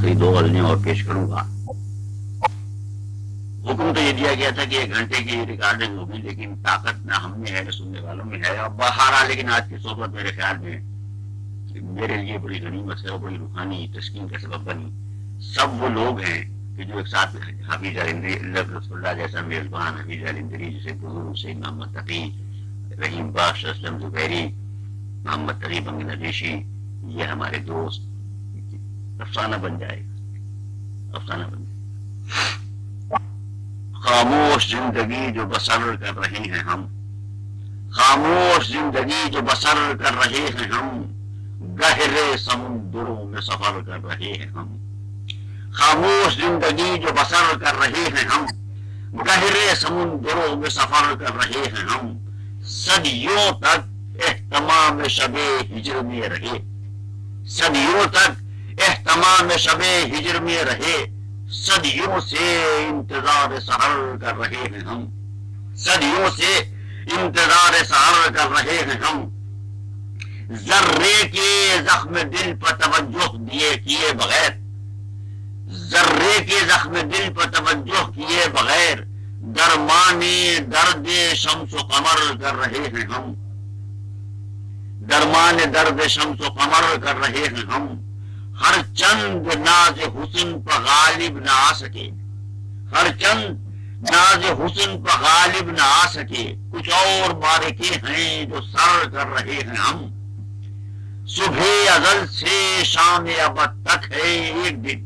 آخری 2 غزلیں اور پیش کروں گا۔ حکم تو یہ دیا گیا تھا کہ 1 گھنٹے کی ریکارڈنگ ہوگی، لیکن طاقت نہ ہم میں ہے نہ سننے والوں میں ہے۔ اور بہارحال لیکن آج کی صحبت میرے خیال میں میرے لیے بڑی غنیمت ہے اور بڑی روحانی تسکین کا سبب بنی۔ سب وہ لوگ ہیں کہ جو ایک ساتھ حفیظ علندری رسول اللہ جیسا میزبان، حفیظ علندری جیسے بزرگ سے محمد تقی، رحیم بخش، اسلم زبیری، محمد تقی بنگ نویشی، یہ ہمارے دوست افسانہ بن جائے گا، افسانہ بن جائے گا۔ خاموش زندگی جو بسر کر رہے ہیں ہم، خاموش زندگی جو بسر کر رہے ہیں ہم، گہرے سمندروں میں سفر کر رہے ہیں ہم۔ خاموش زندگی جو بسر کر رہے ہیں ہم، گہرے سمندروں میں سفر کر رہے ہیں ہم۔ صدیوں تک اہتمام شب ہجر میں رہے، صدیوں تک اہتمام شب ہجر میں رہے، صدیوں سے انتظار سحر کر رہے ہیں ہم، صدیوں سے انتظار سحر کر رہے ہیں ہم۔ ذرے کے زخم دل پر توجہ کیے بغیر، ذرے کے زخم دل پر توجہ کیے بغیر، درمان درد شمس و قمر کر رہے ہیں ہم، درمان درد شمس و قمر کر رہے ہیں ہم۔ ہر چند ناز حسن پر غالب نہ آ سکے، ہر چند ناز حسن پر غالب نہ آ سکے، کچھ اور معرکے ہیں جو سر کر رہے ہیں ہم۔ صبح ازل سے شام ابد تک ہے ایک دن،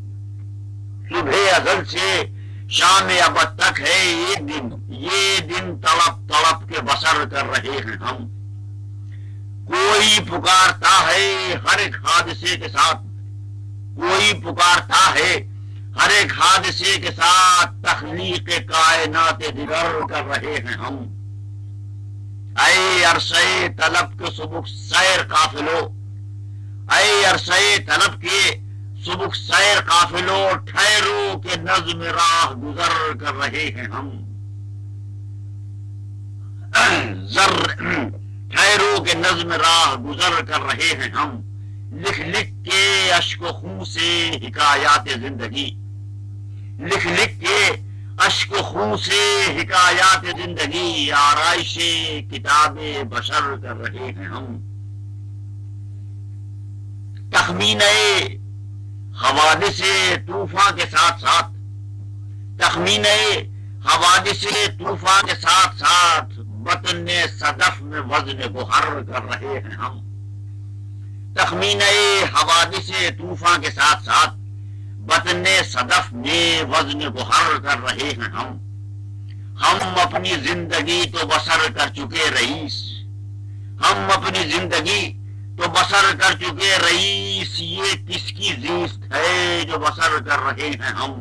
صبح ازل سے شام ابد تک ہے ایک دن، یہ دن تڑپ تڑپ کے بسر کر رہے ہیں ہم۔ کوئی پکارتا ہے ہر ایک حادثے کے ساتھ، کوئی پکارتا ہے ہر ایک حادثے کے ساتھ، تخلیق کائنات دیگر کر رہے ہیں ہم۔ اے عرصے طلب کے سبک سیر قافلو، اے عرصے طلب کے سبک سیر قافلو، ٹھہرو کے نظم راہ گزر کر رہے ہیں ہم۔ ٹھہرو کے نظم راہ گزر کر رہے ہیں ہم۔ لکھ لکھ کے اشک و خون سے حکایات زندگی، لکھ لکھ کے اشک و خون سے حکایات زندگی، آرائش کتاب بشر کر رہے ہیں ہم۔ تخمینے حوادث طوفان کے ساتھ ساتھ، تخمینے حوادث طوفان کے ساتھ ساتھ، بطن صدف میں وزن گوہر کر رہے ہیں ہم۔ تخمینے حوادث طوفان کے ساتھ ساتھ، بطن صدف میں وزن گوہر کر رہے ہیں ہم۔ ہم اپنی زندگی تو بسر کر چکے رئیس، ہم اپنی زندگی تو بسر کر چکے رئیس، یہ کس کی زیست ہے جو بسر کر رہے ہیں ہم۔